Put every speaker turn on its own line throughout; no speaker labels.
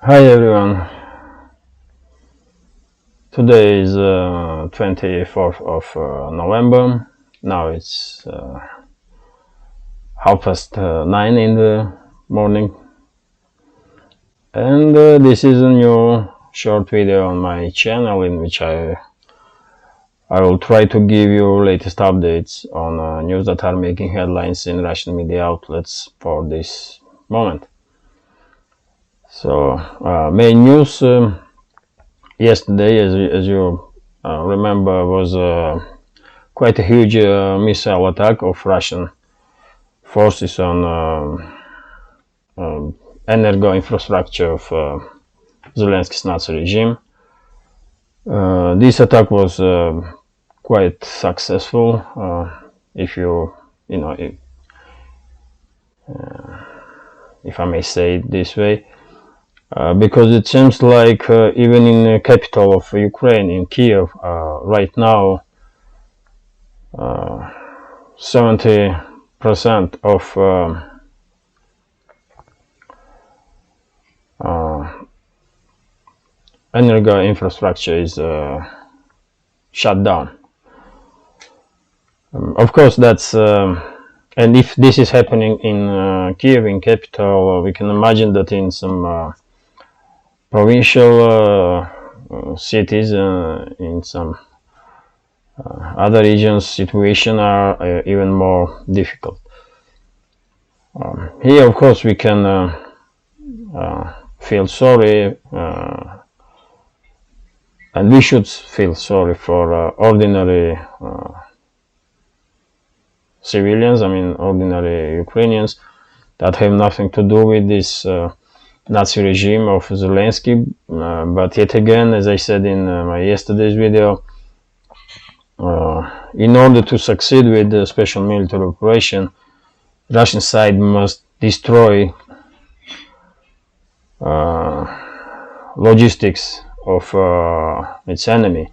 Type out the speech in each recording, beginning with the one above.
Hi everyone. Today is 24th of November. Now it's 9:30 in the morning, and this is a new short video on my channel in which I will try to give you latest updates on news that are making headlines in Russian media outlets for this moment. So main news. Yesterday, as you remember, was quite a huge missile attack of Russian forces on energo infrastructure of Zelensky's Nazi regime. This attack was quite successful, if if I may say it this way. Because it seems like even in the capital of Ukraine, in Kiev, right now, 70% of energo infrastructure is shut down. Of course, that's and if this is happening in Kiev, in capital, we can imagine that in some provincial cities, in some other regions, situation are even more difficult. Here, of course, we can feel sorry, and we should feel sorry for ordinary civilians. I mean, ordinary Ukrainians that have nothing to do with this Nazi regime of Zelensky, but yet again, as I said in my yesterday's video, in order to succeed with the special military operation, Russian side must destroy logistics of its enemy,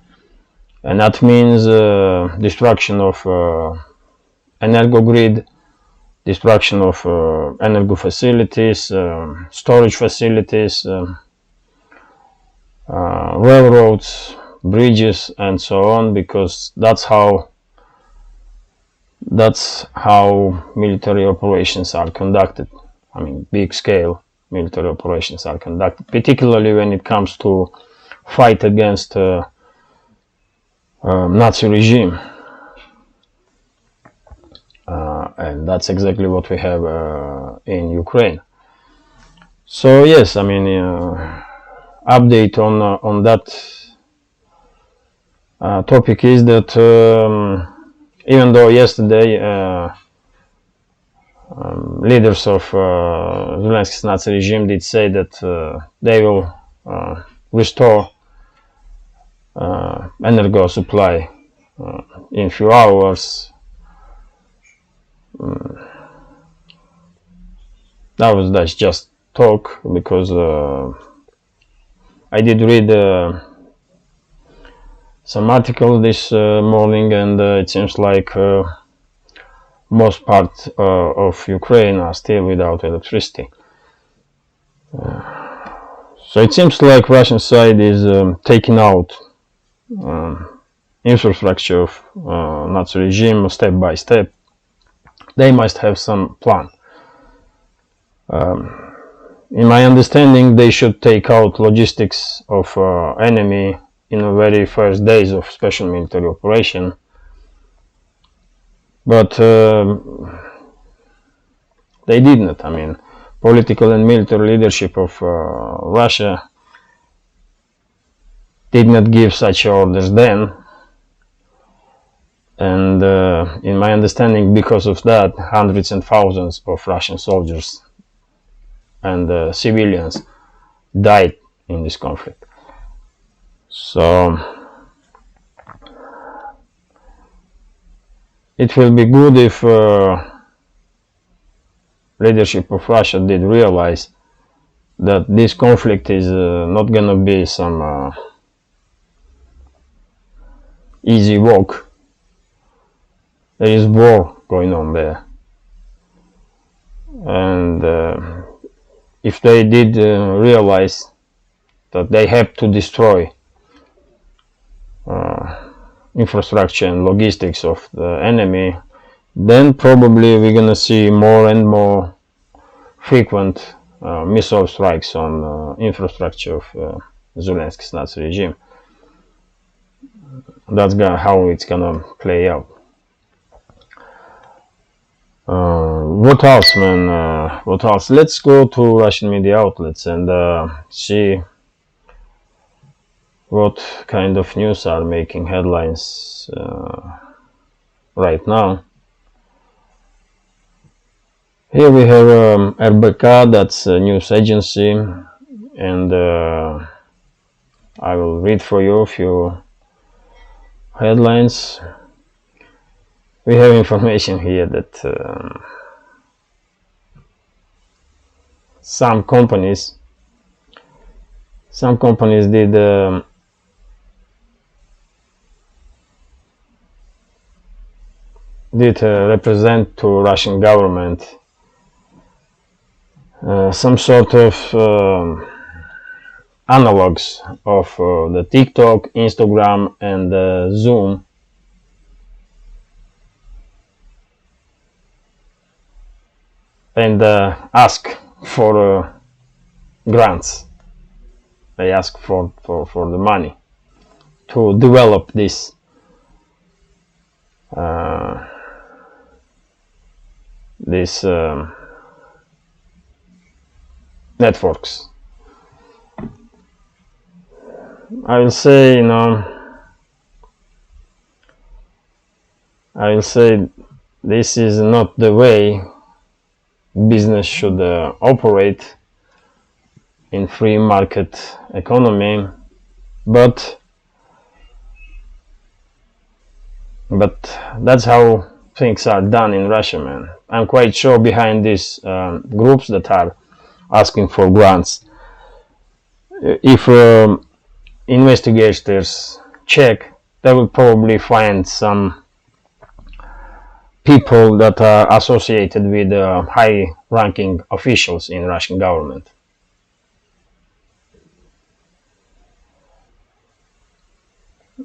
and that means destruction of energo grid, destruction of energo facilities, storage facilities, railroads, bridges, and so on, because that's how military operations are conducted. I mean, big scale military operations are conducted, particularly when it comes to fight against Nazi regime. And that's exactly what we have in Ukraine. So yes, I mean, update on that topic is that even though yesterday leaders of Zelensky's Nazi regime did say that they will restore energo supply in few hours, that's just talk, because I did read some article this morning, and it seems like most parts of Ukraine are still without electricity. So it seems like Russian side is taking out infrastructure of Nazi regime step by step. They must have some plan. In my understanding, they should take out logistics of enemy in the very first days of special military operation. But they did not. I mean, political and military leadership of Russia did not give such orders then. And in my understanding, because of that, hundreds and thousands of Russian soldiers and civilians died in this conflict. So it will be good if leadership of Russia did realize that this conflict is not gonna be some easy walk. There is war going on there, and if they did realize that they have to destroy infrastructure and logistics of the enemy, then probably we're gonna see more and more frequent missile strikes on infrastructure of Zelensky's Nazi regime. That's how it's gonna play out. What else, man? What else? Let's go to Russian media outlets and see what kind of news are making headlines right now. Here we have RBK, that's a news agency, and I will read for you a few headlines. We have information here that some companies did represent to Russian government some sort of analogs of the TikTok, Instagram, and Zoom. And ask for grants. They ask for the money to develop this networks. I will say, this is not the way business should operate in free market economy, but that's how things are done in Russia, man. I'm quite sure behind these groups that are asking for grants, if investigators check, they will probably find some people that are associated with high-ranking officials in Russian government.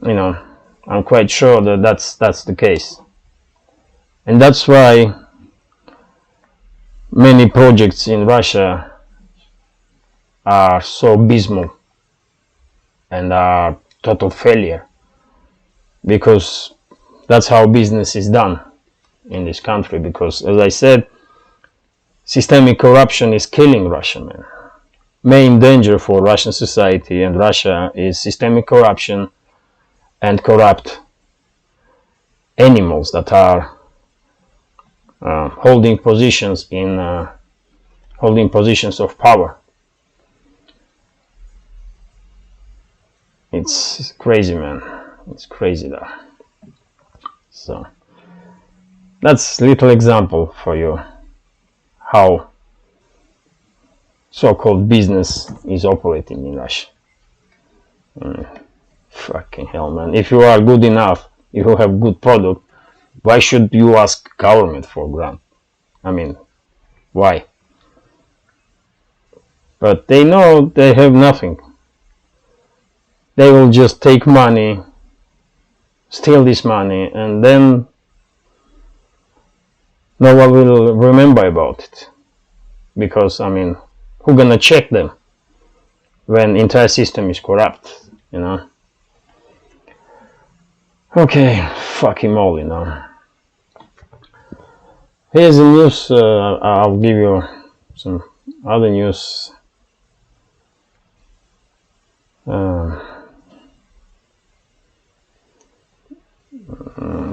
I'm quite sure that that's the case, and that's why many projects in Russia are so abysmal and are total failure, because that's how business is done in this country. Because, as I said, systemic corruption is killing Russia, man. Main danger for Russian society and Russia is systemic corruption and corrupt animals that are holding positions of power. It's crazy, man. It's crazy there. So that's a little example for you how so-called business is operating in Russia. Fucking hell, man. If you are good enough, if you have good product, why should you ask government for grant? I mean, why? But they know they have nothing. They will just take money, steal this money, and then no one will remember about it. Because, I mean, who gonna check them when entire system is corrupt, Okay, fuck him all, Here's the news. I'll give you some other news.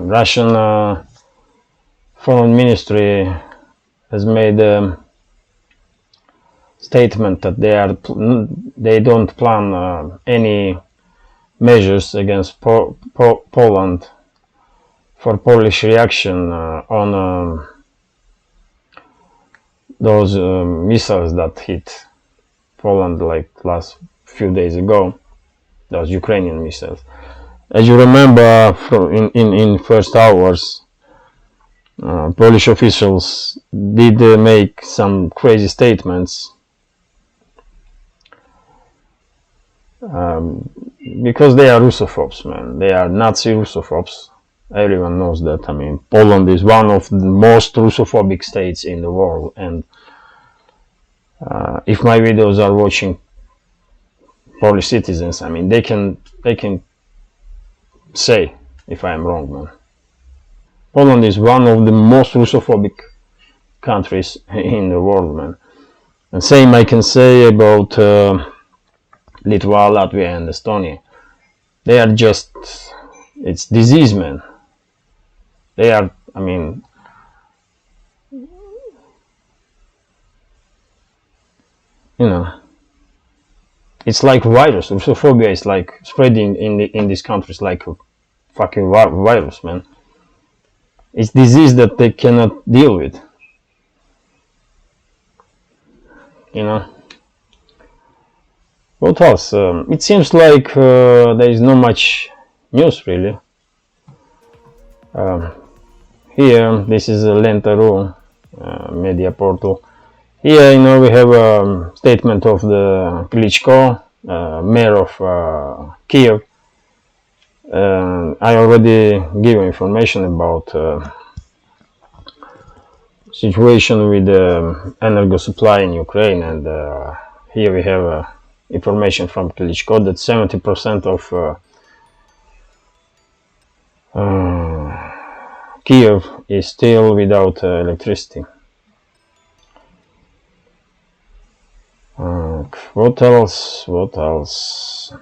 Russian Foreign Ministry has made a statement that they don't plan any measures against Poland for Polish reaction on those missiles that hit Poland like last few days ago, those Ukrainian missiles. As you remember, in first hours, Polish officials did make some crazy statements because they are Russophobes, man. They are Nazi Russophobes. Everyone knows that. I mean, Poland is one of the most Russophobic states in the world, and if my videos are watching Polish citizens, I mean, they can say if I am wrong, man. Poland is one of the most Russophobic countries in the world, man. And same I can say about Litva, Latvia, and Estonia. They are just, it's disease, man. They are, I mean, you know, it's like virus. Russophobia is like spreading in these countries like a fucking virus, man. It's disease that they cannot deal with, you know. What else? It seems like there is not much news really. Here, this is a Lenta.ru media portal. Here, you know, we have a statement of the Klitschko, mayor of Kiev. I already gave information about situation with the energy supply in Ukraine, and here we have information from Klitschko that 70% of Kiev is still without electricity. What else? What else?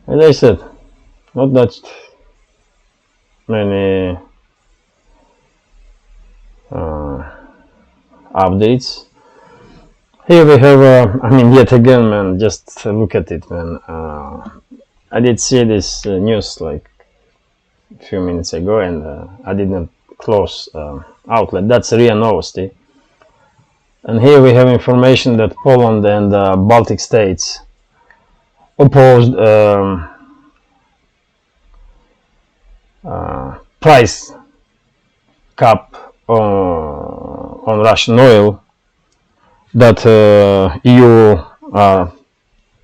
As I said, not that many updates. Here we have, I mean, yet again, man, just look at it, man. I did see this news like a few minutes ago, and I didn't close outlet. That's RIA Novosti. And here we have information that Poland and Baltic states opposed price cap on Russian oil that EU are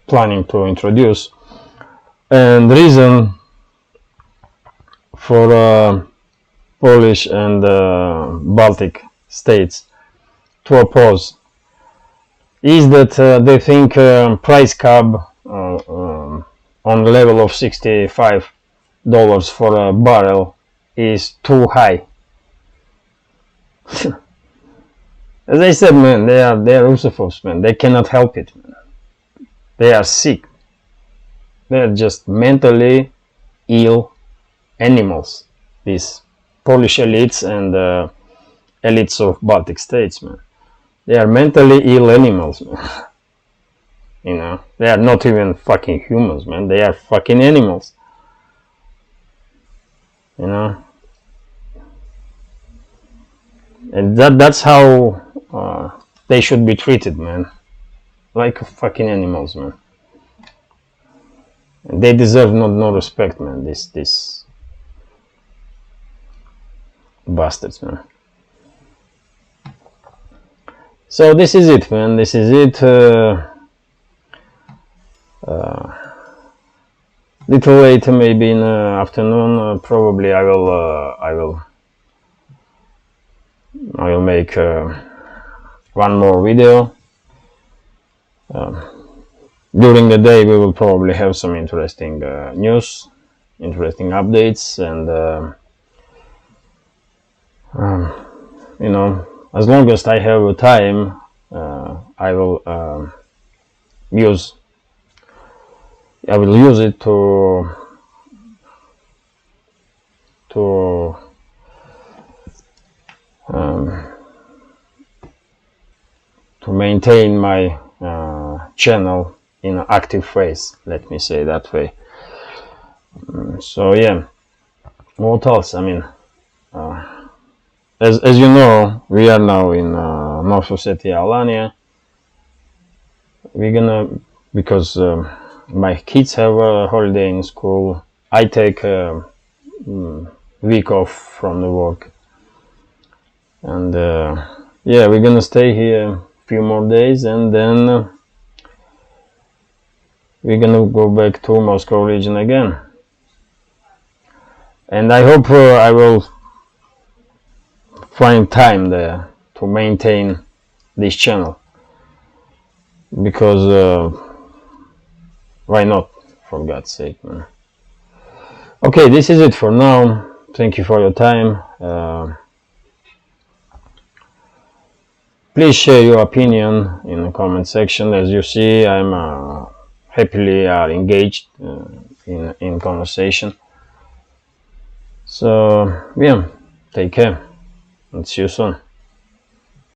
planning to introduce. And the reason for Polish and Baltic states to oppose is that they think price cap on the level of $65 for a barrel is too high. As I said, man, they are Russophobes, man. They cannot help it, man. They are sick. They are just mentally ill animals. These Polish elites and elites of Baltic states, man. They are mentally ill animals, man. You know, they are not even fucking humans, man. They are fucking animals. You know, and that's how they should be treated, man. Like fucking animals, man. And they deserve no respect, man. These bastards, man. So this is it, man. This is it. Little later, maybe in the afternoon, probably I will make one more video. During the day, we will probably have some interesting news, interesting updates, and you know, as long as I have time, I will use it to maintain my channel in an active phase, let me say that way. So yeah, what else? I mean, as you know, we are now in North Ossetia, Alania. We're gonna, because my kids have a holiday in school, I take week off from the work. And yeah, we're gonna stay here a few more days, and then we're gonna go back to Moscow region again. And I hope I will find time there to maintain this channel, because why not, for God's sake, man. Okay, this is it for now. Thank you for your time. Please share your opinion in the comment section. As you see, I'm happily engaged in conversation. So yeah, take care and see you soon.